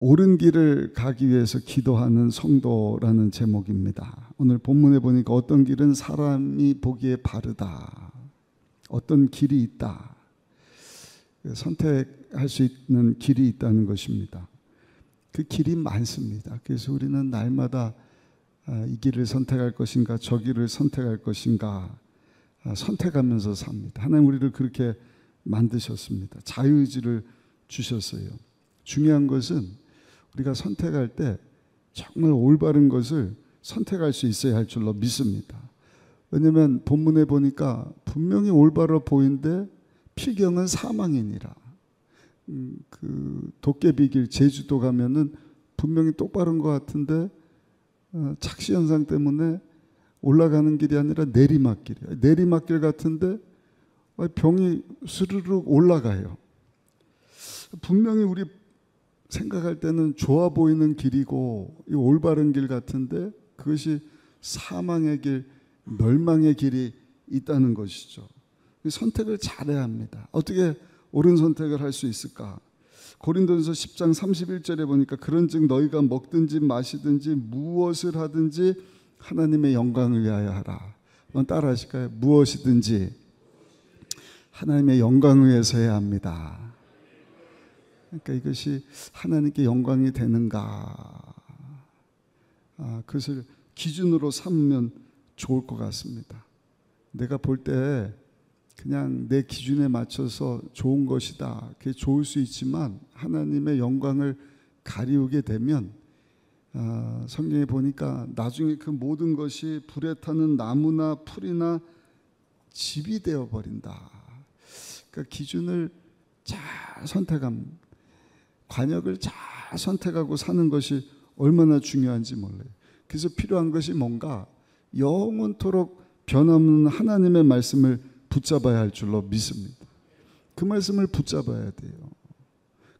옳은 길을 가기 위해서 기도하는 성도라는 제목입니다. 오늘 본문에 보니까 어떤 길은 사람이 보기에 바르다, 어떤 길이 있다, 선택할 수 있는 길이 있다는 것입니다. 그 길이 많습니다. 그래서 우리는 날마다 이 길을 선택할 것인가, 저 길을 선택할 것인가 선택하면서 삽니다. 하나님 우리를 그렇게 만드셨습니다. 자유의지를 주셨어요. 중요한 것은 우리가 선택할 때 정말 올바른 것을 선택할 수 있어야 할 줄로 믿습니다. 왜냐하면 본문에 보니까 분명히 올바로 보이는데 필경은 사망이니라. 그 도깨비길 제주도 가면은 분명히 똑바른 것 같은데 착시 현상 때문에 올라가는 길이 아니라 내리막길이에요. 내리막길 같은데 병이 스르륵 올라가요. 분명히 우리 생각할 때는 좋아 보이는 길이고 이 올바른 길 같은데 그것이 사망의 길, 멸망의 길이 있다는 것이죠. 선택을 잘해야 합니다. 어떻게 옳은 선택을 할 수 있을까? 고린도전서 10장 31절에 보니까 그런즉 너희가 먹든지 마시든지 무엇을 하든지 하나님의 영광을 위하여 하라. 한번 따라 하실까요? 무엇이든지 하나님의 영광을 위해서 해야 합니다. 그러니까 이것이 하나님께 영광이 되는가, 그것을 기준으로 삼으면 좋을 것 같습니다. 내가 볼 때 그냥 내 기준에 맞춰서 좋은 것이다, 그게 좋을 수 있지만 하나님의 영광을 가리우게 되면 성경에 보니까 나중에 그 모든 것이 불에 타는 나무나 풀이나 집이 되어버린다. 그러니까 기준을 잘 선택합니다. 관역을 잘 선택하고 사는 것이 얼마나 중요한지 몰라요. 그래서 필요한 것이 뭔가 영원토록 변함없는 하나님의 말씀을 붙잡아야 할 줄로 믿습니다. 그 말씀을 붙잡아야 돼요.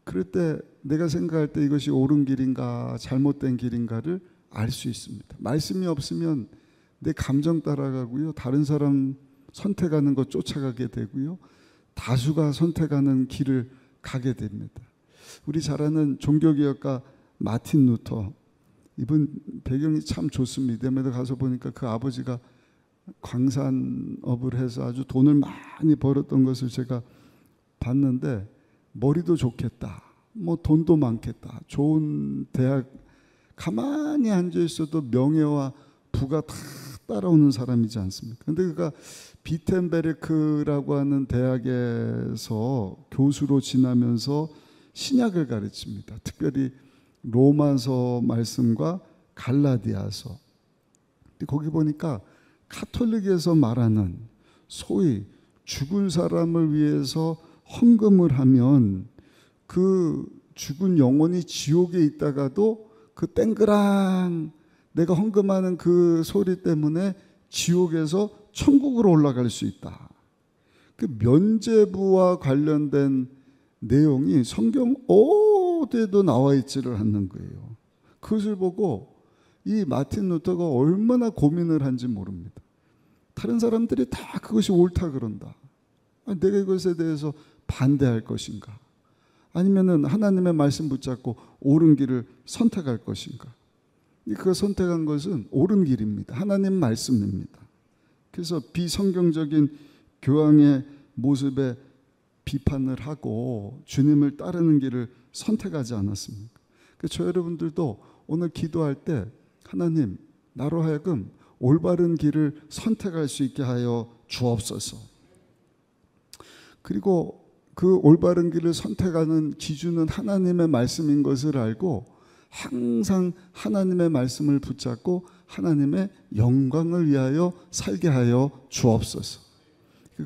그럴 때 내가 생각할 때 이것이 옳은 길인가 잘못된 길인가를 알 수 있습니다. 말씀이 없으면 내 감정 따라가고요, 다른 사람 선택하는 것 쫓아가게 되고요, 다수가 선택하는 길을 가게 됩니다. 우리 잘 아는 종교개혁가 마틴 루터, 이분 배경이 참 좋습니다. 이번에 가서 보니까 그 아버지가 광산업을 해서 아주 돈을 많이 벌었던 것을 제가 봤는데, 머리도 좋겠다, 뭐 돈도 많겠다, 좋은 대학 가만히 앉아 있어도 명예와 부가 다 따라오는 사람이지 않습니까? 근데 그가 비텐베르크라고 하는 대학에서 교수로 지나면서 신약을 가르칩니다. 특별히 로마서 말씀과 갈라디아서. 거기 보니까 카톨릭에서 말하는 소위 죽은 사람을 위해서 헌금을 하면 그 죽은 영혼이 지옥에 있다가도 그 땡그랑 내가 헌금하는 그 소리 때문에 지옥에서 천국으로 올라갈 수 있다. 그 면죄부와 관련된 내용이 성경 어디에도 나와 있지를 않는 거예요. 그것을 보고 이 마틴 루터가 얼마나 고민을 한지 모릅니다. 다른 사람들이 다 그것이 옳다 그런다. 내가 이것에 대해서 반대할 것인가? 아니면은 하나님의 말씀 붙잡고 옳은 길을 선택할 것인가? 그 선택한 것은 옳은 길입니다. 하나님 말씀입니다. 그래서 비성경적인 교황의 모습에 비판을 하고 주님을 따르는 길을 선택하지 않았습니까? 저 여러분들도 오늘 기도할 때 하나님, 나로 하여금 올바른 길을 선택할 수 있게 하여 주옵소서. 그리고 그 올바른 길을 선택하는 기준은 하나님의 말씀인 것을 알고 항상 하나님의 말씀을 붙잡고 하나님의 영광을 위하여 살게 하여 주옵소서.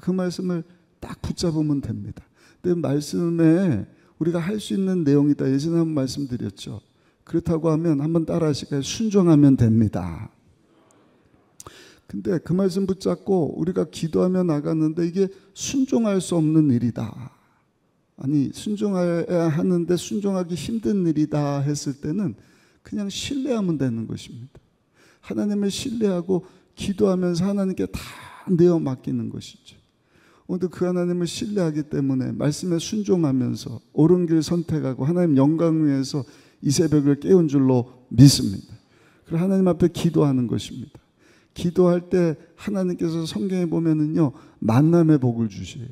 그 말씀을 딱 붙잡으면 됩니다. 근데 말씀에 우리가 할 수 있는 내용이다. 예전에 한번 말씀드렸죠. 그렇다고 하면 한번 따라 하실까요? 순종하면 됩니다. 근데 그 말씀 붙잡고 우리가 기도하며 나갔는데 이게 순종할 수 없는 일이다. 아니, 순종해야 하는데 순종하기 힘든 일이다 했을 때는 그냥 신뢰하면 되는 것입니다. 하나님을 신뢰하고 기도하면서 하나님께 다 내어 맡기는 것이죠. 오늘 그 하나님을 신뢰하기 때문에 말씀에 순종하면서 옳은 길 선택하고 하나님 영광을 위해서 이 새벽을 깨운 줄로 믿습니다. 그리고 하나님 앞에 기도하는 것입니다. 기도할 때 하나님께서 성경에 보면은요, 만남의 복을 주세요.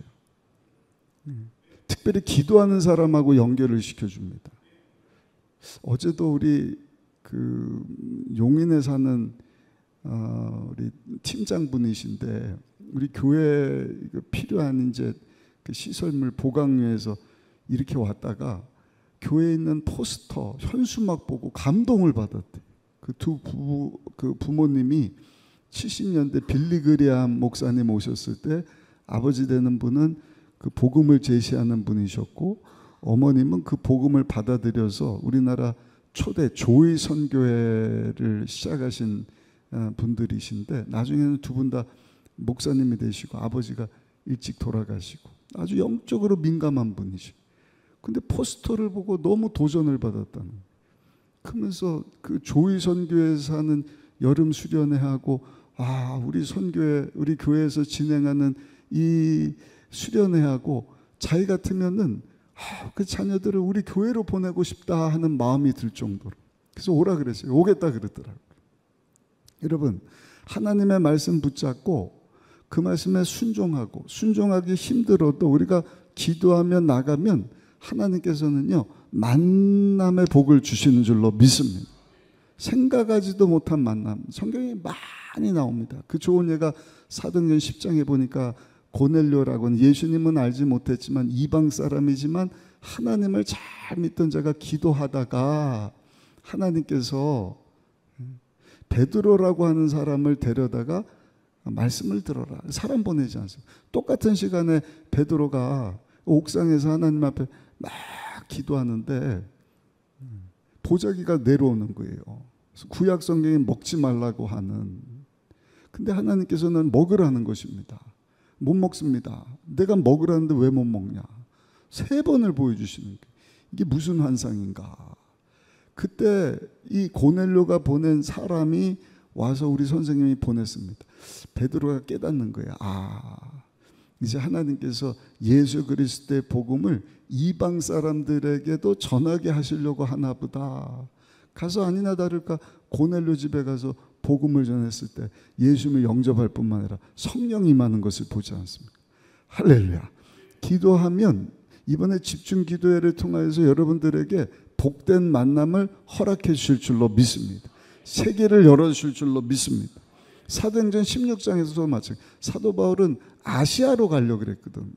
특별히 기도하는 사람하고 연결을 시켜줍니다. 어제도 우리 그 용인에 사는 우리 팀장분이신데, 우리 교회 필요한 이제 그 시설물 보강료에서 이렇게 왔다가 교회에 있는 포스터, 현수막 보고 감동을 받았대. 그 부모님이 70년대 빌리그리암 목사님 오셨을 때 아버지 되는 분은 그 복음을 제시하는 분이셨고, 어머님은 그 복음을 받아들여서 우리나라 초대 조의 선교회를 시작하신 분들이신데, 나중에는 두 분 다 목사님이 되시고 아버지가 일찍 돌아가시고 아주 영적으로 민감한 분이시고, 근데 포스터를 보고 너무 도전을 받았다는 거예요. 그러면서 그 조의 선교회에서 하는 여름 수련회하고, 우리 선교회, 우리 교회에서 진행하는 이 수련회하고 자기 같으면은 그 자녀들을 우리 교회로 보내고 싶다 하는 마음이 들 정도로, 그래서 오라 그랬어요. 오겠다 그랬더라고요. 여러분, 하나님의 말씀 붙잡고 그 말씀에 순종하고, 순종하기 힘들어도 우리가 기도하며 나가면 하나님께서는요, 만남의 복을 주시는 줄로 믿습니다. 생각하지도 못한 만남, 성경에 많이 나옵니다. 그 좋은 예가 사도행전 10장에 보니까 고넬료라고는, 예수님은 알지 못했지만 이방 사람이지만 하나님을 잘 믿던 자가 기도하다가 하나님께서 베드로라고 하는 사람을 데려다가 말씀을 들어라, 사람 보내지 않습니다. 똑같은 시간에 베드로가 옥상에서 하나님 앞에 막 기도하는데 보자기가 내려오는 거예요. 그래서 구약 성경에 먹지 말라고 하는, 근데 하나님께서는 먹으라는 것입니다. 못 먹습니다. 내가 먹으라는데 왜 못 먹냐? 3번을 보여주시는 거예요. 이게 무슨 환상인가? 그때 이 고넬료가 보낸 사람이 와서 우리 선생님이 보냈습니다. 베드로가 깨닫는 거예요. 이제 하나님께서 예수 그리스도의 복음을 이방 사람들에게도 전하게 하시려고 하나 보다. 가서 아니나 다를까 고넬료 집에 가서 복음을 전했을 때 예수님을 영접할 뿐만 아니라 성령이 임하는 것을 보지 않습니까? 할렐루야. 기도하면 이번에 집중 기도회를 통하여서 여러분들에게 복된 만남을 허락해 주실 줄로 믿습니다. 세계를 열어주실 줄로 믿습니다. 사도행전 16장에서도 마찬가지. 사도 바울은 아시아로 가려고 그랬거든요.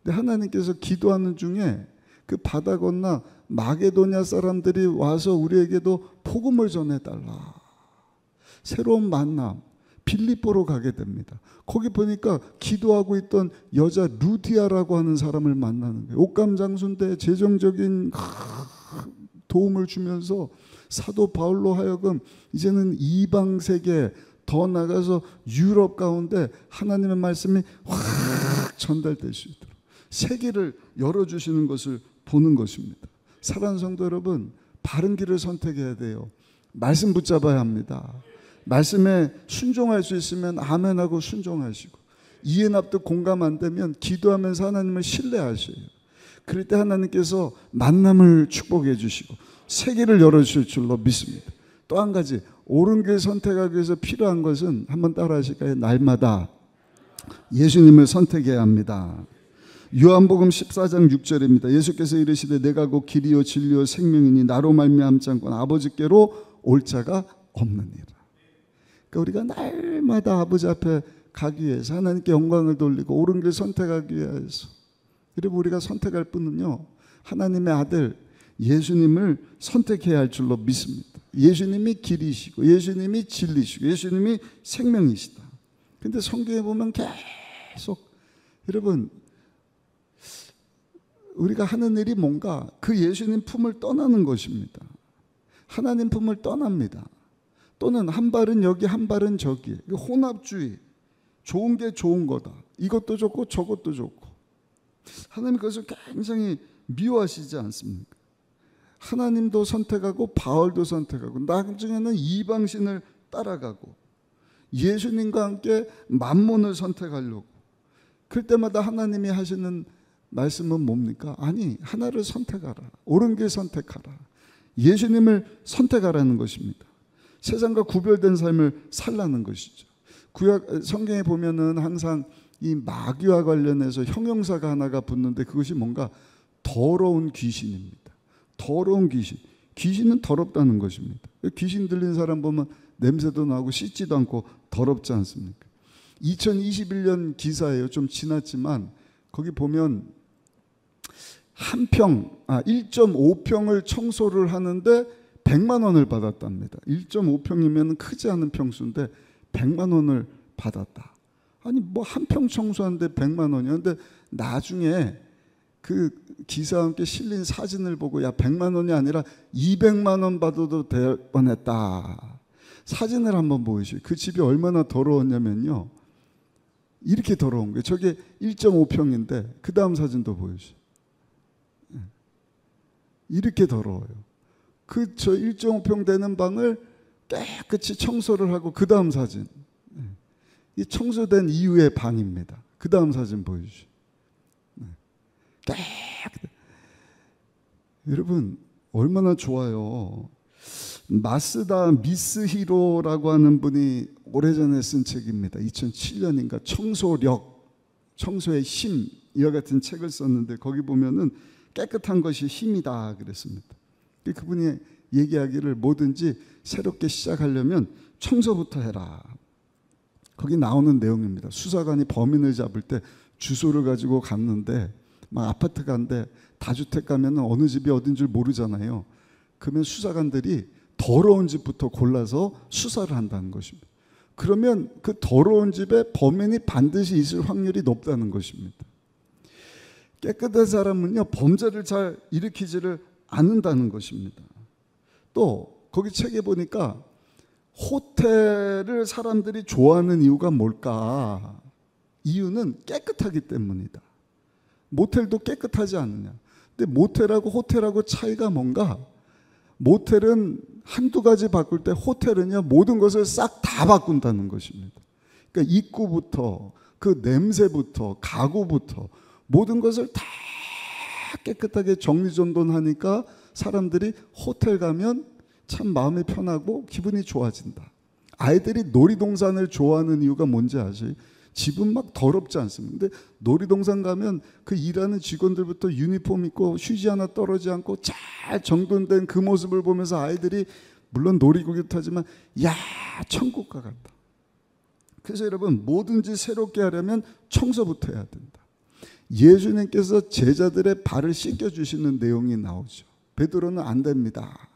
근데 하나님께서 기도하는 중에 그 바다 건너 마게도냐 사람들이 와서 우리에게도 복음을 전해달라. 새로운 만남, 빌립보로 가게 됩니다. 거기 보니까 기도하고 있던 여자 루디아라고 하는 사람을 만나는 거예요. 옥감 장수인데 재정적인 도움을 주면서 사도 바울로 하여금 이제는 이방 세계, 더 나가서 유럽 가운데 하나님의 말씀이 확 전달될 수 있도록 세계를 열어주시는 것을 보는 것입니다. 사랑하는 성도 여러분, 바른 길을 선택해야 돼요. 말씀 붙잡아야 합니다. 말씀에 순종할 수 있으면 아멘하고 순종하시고, 이해 납득 공감 안 되면 기도하면서 하나님을 신뢰하셔요. 그럴 때 하나님께서 만남을 축복해 주시고 세계를 열어주실 줄로 믿습니다. 또 한 가지, 옳은 길 선택하기 위해서 필요한 것은, 한번 따라 하실까요? 날마다 예수님을 선택해야 합니다. 요한복음 14장 6절입니다. 예수께서 이르시되 내가 곧 길이요 진리요 생명이니 나로 말미암지 않고는 아버지께로 올 자가 없느니라. 그러니까 우리가 날마다 아버지 앞에 가기 위해서, 하나님께 영광을 돌리고 옳은 길 선택하기 위해서, 그리고 우리가 선택할 분은요, 하나님의 아들 예수님을 선택해야 할 줄로 믿습니다. 예수님이 길이시고 예수님이 진리시고 예수님이 생명이시다. 근데 성경에 보면 계속, 여러분, 우리가 하는 일이 뭔가 그 예수님 품을 떠나는 것입니다. 하나님 품을 떠납니다. 또는 한 발은 여기 한 발은 저기, 혼합주의, 좋은 게 좋은 거다, 이것도 좋고 저것도 좋고. 하나님 그것을 굉장히 미워하시지 않습니까? 하나님도 선택하고 바울도 선택하고 나중에는 이방신을 따라가고 예수님과 함께 만몬을 선택하려고. 그럴 때마다 하나님이 하시는 말씀은 뭡니까? 아니, 하나를 선택하라. 옳은 길 선택하라. 예수님을 선택하라는 것입니다. 세상과 구별된 삶을 살라는 것이죠. 구약 성경에 보면은 항상 이 마귀와 관련해서 형용사가 하나가 붙는데 그것이 뭔가 더러운 귀신입니다. 더러운 귀신. 귀신은 더럽다는 것입니다. 귀신 들린 사람 보면 냄새도 나고 씻지도 않고 더럽지 않습니까? 2021년 기사예요. 좀 지났지만 거기 보면 1.5평을 청소를 하는데 100만 원을 받았답니다. 1.5평이면 크지 않은 평수인데 100만 원을 받았다. 아니 뭐 한 평 청소하는데 100만 원이야. 근데 나중에 그 기사와 함께 실린 사진을 보고 야 100만 원이 아니라 200만 원 받아도 될 뻔했다. 사진을 한번 보이시오. 그 집이 얼마나 더러웠냐면요. 이렇게 더러운 거예요. 저게 1.5평인데 그 다음 사진도 보이시오. 이렇게 더러워요. 그 저 1.5평 되는 방을 깨끗이 청소를 하고 그 다음 사진. 이 청소된 이후의 방입니다. 그 다음 사진 보여주시오. 여러분 얼마나 좋아요. 마스다 미스 히로라고 하는 분이 오래전에 쓴 책입니다. 2007년인가 청소력, 청소의 힘 이와 같은 책을 썼는데 거기 보면은 깨끗한 것이 힘이다 그랬습니다. 그분이 얘기하기를 뭐든지 새롭게 시작하려면 청소부터 해라. 거기 나오는 내용입니다. 수사관이 범인을 잡을 때 주소를 가지고 갔는데 막 아파트 간데 다주택 가면 어느 집이 어딘 줄 모르잖아요. 그러면 수사관들이 더러운 집부터 골라서 수사를 한다는 것입니다. 그러면 그 더러운 집에 범인이 반드시 있을 확률이 높다는 것입니다. 깨끗한 사람은요 범죄를 잘 일으키지를 않는다는 것입니다. 또 거기 책에 보니까 호텔을 사람들이 좋아하는 이유가 뭘까? 이유는 깨끗하기 때문이다. 모텔도 깨끗하지 않느냐. 근데 모텔하고 호텔하고 차이가 뭔가? 모텔은 한두 가지 바꿀 때 호텔은요 모든 것을 싹 다 바꾼다는 것입니다. 그러니까 입구부터 그 냄새부터 가구부터 모든 것을 다 깨끗하게 정리정돈하니까 사람들이 호텔 가면 참 마음이 편하고 기분이 좋아진다. 아이들이 놀이동산을 좋아하는 이유가 뭔지 아세요? 집은 막 더럽지 않습니다. 근데 놀이동산 가면 그 일하는 직원들부터 유니폼 입고 휴지 하나 떨어지지 않고 잘 정돈된 그 모습을 보면서 아이들이 물론 놀이기구 타지만 야 천국과 같다. 그래서 여러분 뭐든지 새롭게 하려면 청소부터 해야 된다. 예수님께서 제자들의 발을 씻겨주시는 내용이 나오죠. 베드로는 안 됩니다.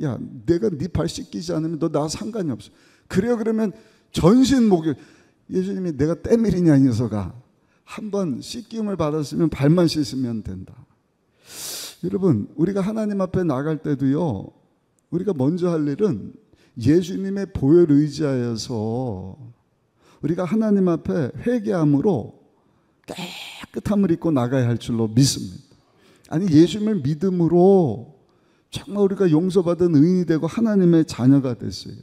야 내가 네 발 씻기지 않으면 너 나 상관이 없어. 그래요 그러면 전신 목욕. 예수님이 내가 때밀이냐 이 녀석아. 한번 씻김을 받았으면 발만 씻으면 된다. 여러분 우리가 하나님 앞에 나갈 때도요. 우리가 먼저 할 일은 예수님의 보혈 의지하여서 우리가 하나님 앞에 회개함으로 깨끗함을 입고 나가야 할 줄로 믿습니다. 아니 예수님을 믿음으로 정말 우리가 용서받은 의인이 되고 하나님의 자녀가 됐어요.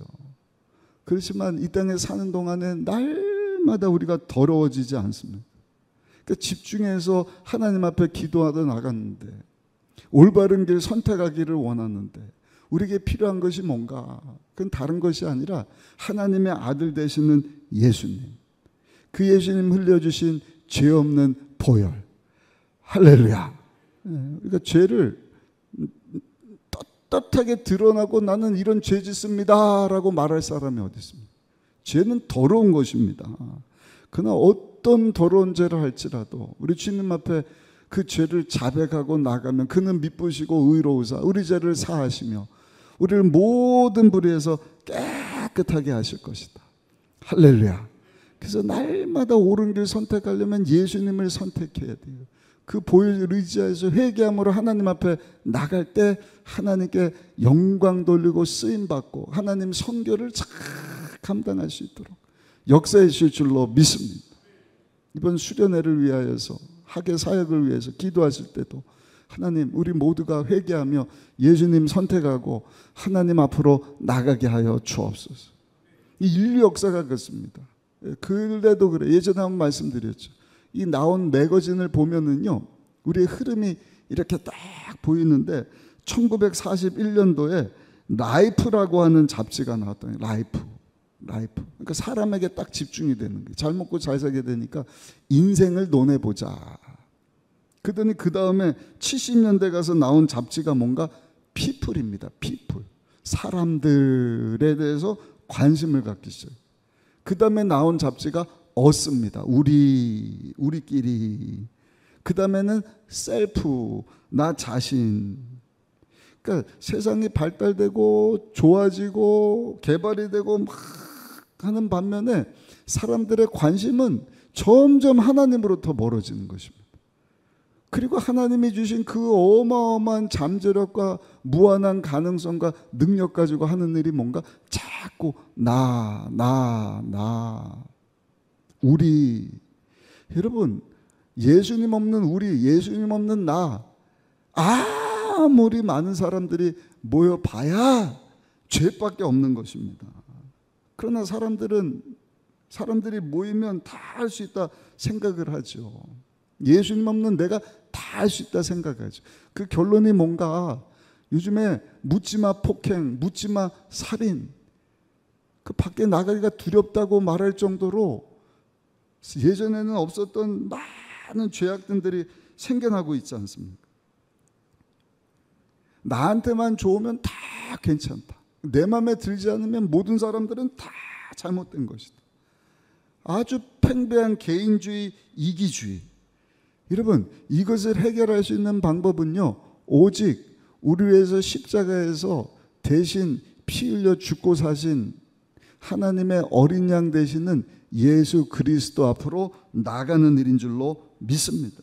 그렇지만 이 땅에 사는 동안에 날마다 우리가 더러워지지 않습니다. 그러니까 집중해서 하나님 앞에 기도하다 나갔는데 올바른 길 선택하기를 원하는데 우리에게 필요한 것이 뭔가? 그건 다른 것이 아니라 하나님의 아들 되시는 예수님. 그 예수님 흘려주신 죄 없는 보혈. 할렐루야. 우리가 죄를 떳떳하게 드러나고 나는 이런 죄 짓습니다 라고 말할 사람이 어디 있습니까? 죄는 더러운 것입니다. 그러나 어떤 더러운 죄를 할지라도 우리 주님 앞에 그 죄를 자백하고 나가면 그는 미쁘시고 의로우사 우리 죄를 사하시며 우리를 모든 불의에서 깨끗하게 하실 것이다. 할렐루야. 그래서 날마다 옳은 길 선택하려면 예수님을 선택해야 돼요. 그 보혈 의지하여서 회개함으로 하나님 앞에 나갈 때 하나님께 영광 돌리고 쓰임받고 하나님 선교를 잘 감당할 수 있도록 역사해 주실 줄로 믿습니다. 이번 수련회를 위하여서 학예 사역을 위해서 기도하실 때도 하나님 우리 모두가 회개하며 예수님 선택하고 하나님 앞으로 나가게 하여 주옵소서. 이 인류 역사가 그렇습니다. 그래도 그래. 예전에 한번 말씀드렸죠. 이 나온 매거진을 보면은요 우리의 흐름이 이렇게 딱 보이는데 1941년도에 라이프라고 하는 잡지가 나왔더니 라이프. 그러니까 사람에게 딱 집중이 되는 거예요. 잘 먹고 잘 살게 되니까 인생을 논해보자. 그러더니 그 다음에 70년대 가서 나온 잡지가 뭔가 피플입니다. 피플. 사람들에 대해서 관심을 갖기 시작. 그 다음에 나온 잡지가 어스입니다. 우리끼리. 그 다음에는 셀프, 나 자신. 그러니까 세상이 발달되고 좋아지고 개발이 되고 막 하는 반면에 사람들의 관심은 점점 하나님으로부터 멀어지는 것입니다. 그리고 하나님이 주신 그 어마어마한 잠재력과 무한한 가능성과 능력 가지고 하는 일이 뭔가 자꾸 우리. 여러분, 예수님 없는 우리, 예수님 없는 나, 아무리 많은 사람들이 모여봐야 죄밖에 없는 것입니다. 그러나 사람들이 모이면 다 할 수 있다 생각을 하죠. 예수님 없는 내가 다 할 수 있다 생각하죠. 그 결론이 뭔가 요즘에 묻지마 폭행, 묻지마 살인, 그 밖에 나가기가 두렵다고 말할 정도로 예전에는 없었던 많은 죄악들이 생겨나고 있지 않습니까? 나한테만 좋으면 다 괜찮다. 내 마음에 들지 않으면 모든 사람들은 다 잘못된 것이다. 아주 팽배한 개인주의, 이기주의. 여러분, 이것을 해결할 수 있는 방법은요, 오직 우리 위해서 십자가에서 대신 피 흘려 죽고 사신 하나님의 어린 양 되시는 예수 그리스도 앞으로 나가는 일인 줄로 믿습니다.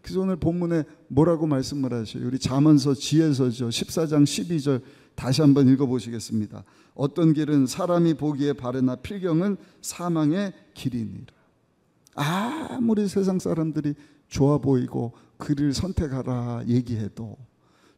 그래서 오늘 본문에 뭐라고 말씀을 하셔요? 우리 잠언서 지혜서죠. 14장 12절 다시 한번 읽어보시겠습니다. 어떤 길은 사람이 보기에 바르나 필경은 사망의 길이니라. 아무리 세상 사람들이 좋아 보이고 그 길을 선택하라 얘기해도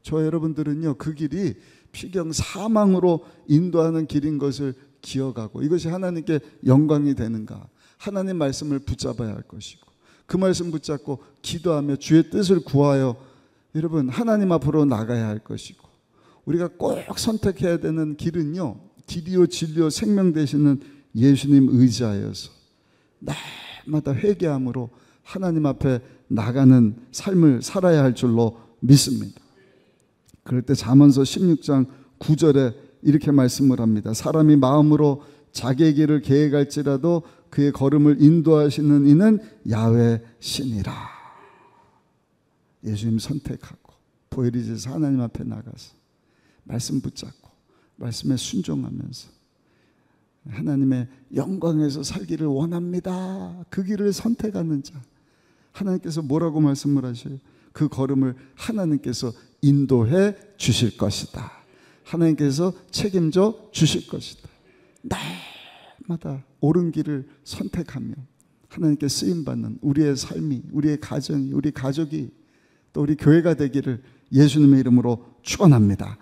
저 여러분들은요, 그 길이 필경 사망으로 인도하는 길인 것을 기억하고 이것이 하나님께 영광이 되는가, 하나님 말씀을 붙잡아야 할 것이고 그 말씀 붙잡고 기도하며 주의 뜻을 구하여 여러분 하나님 앞으로 나가야 할 것이고, 우리가 꼭 선택해야 되는 길은요, 길이요 진리요 생명 되시는 예수님 의지하여서 날마다 회개함으로 하나님 앞에 나가는 삶을 살아야 할 줄로 믿습니다. 그럴 때 잠언서 16장 9절에 이렇게 말씀을 합니다. 사람이 마음으로 자기의 길을 계획할지라도 그의 걸음을 인도하시는 이는 야훼 신이라. 예수님 선택하고 보혜리지에서 하나님 앞에 나가서 말씀 붙잡고 말씀에 순종하면서 하나님의 영광에서 살기를 원합니다. 그 길을 선택하는 자, 하나님께서 뭐라고 말씀을 하셔요? 그 걸음을 하나님께서 인도해 주실 것이다. 하나님께서 책임져 주실 것이다. 날마다 옳은 길을 선택하며 하나님께 쓰임받는 우리의 삶이, 우리의 가정이, 우리 가족이 또 우리 교회가 되기를 예수님의 이름으로 축원합니다.